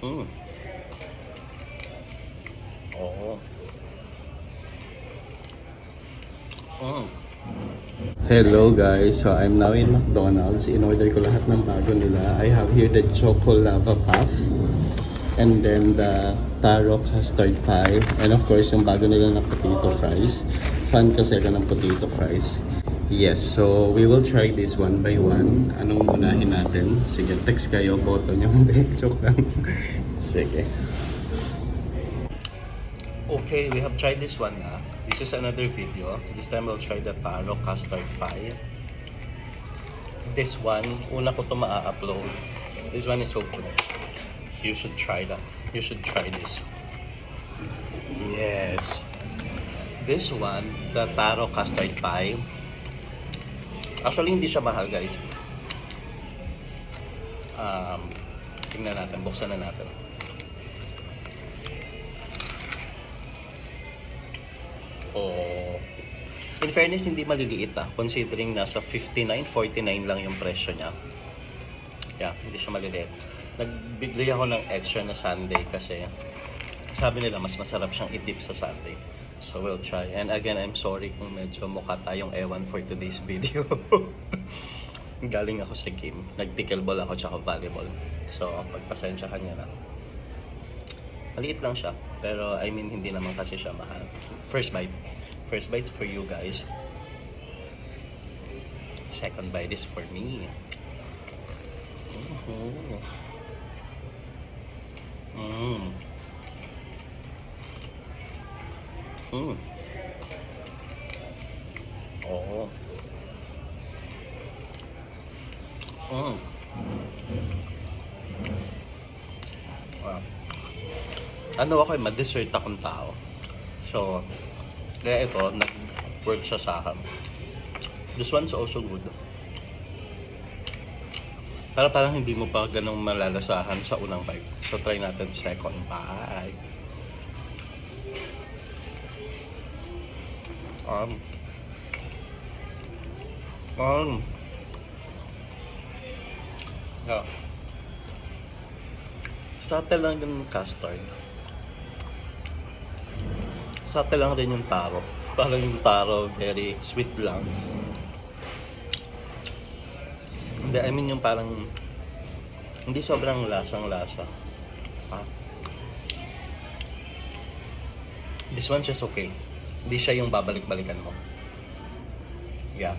Mm. Oh. Mm. Hello guys, so I'm now in McDonald's. In-order ko lahat ng bago nila. I have here the Choco Lava Puff and then the Taro Custard Pie and of course yung bago nila na potato fries. Fan kasi ako ng potato fries. Yes, so we will try this one by one. Anong unahin natin? Sige, text kayo, boto nyo. Joke lang. Sige. Okay, we have tried this one na. This is another video. This time we'll try the Taro Custard Pie. This one, una ko to ma-upload. This one is so good. You should try that. You should try this. Yes. This one, the Taro Custard Pie. Actually, hindi siya mahal, guys. Tingnan natin. Buksan na natin. Oh. In fairness, hindi maliliit considering nasa 59-49 lang yung presyo niya. Yeah, hindi siya maliliit. Nagbigay ako ng extra na sundae kasi sabi nila mas masarap siyang i-dip sa sundae. So we'll try. And again, I'm sorry kung medyo mukha tayong ewan for today's video. Galing ako sa game. Nag-pickleball ako tsaka volleyball. So pagpasensya ka niya na. Maliit lang siya. Pero I mean, hindi naman kasi siya mahal. First bite. First bite's for you guys. Second bite is for me. Oh. Wow. Ano ako ma-dessert akong tao. So, kaya ito, nag-work siya sa akin. This one's also good. Pero parang hindi mo pa ganong malalasahan sa unang bite. So, try natin second bite. Yeah. Subtle lang yung custard. Subtle lang rin yung taro. Parang yung taro, very sweet lang. Hindi, I mean yung parang hindi sobrang lasang-lasa. This one's just okay. Hindi siya yung babalik-balikan mo. Yeah.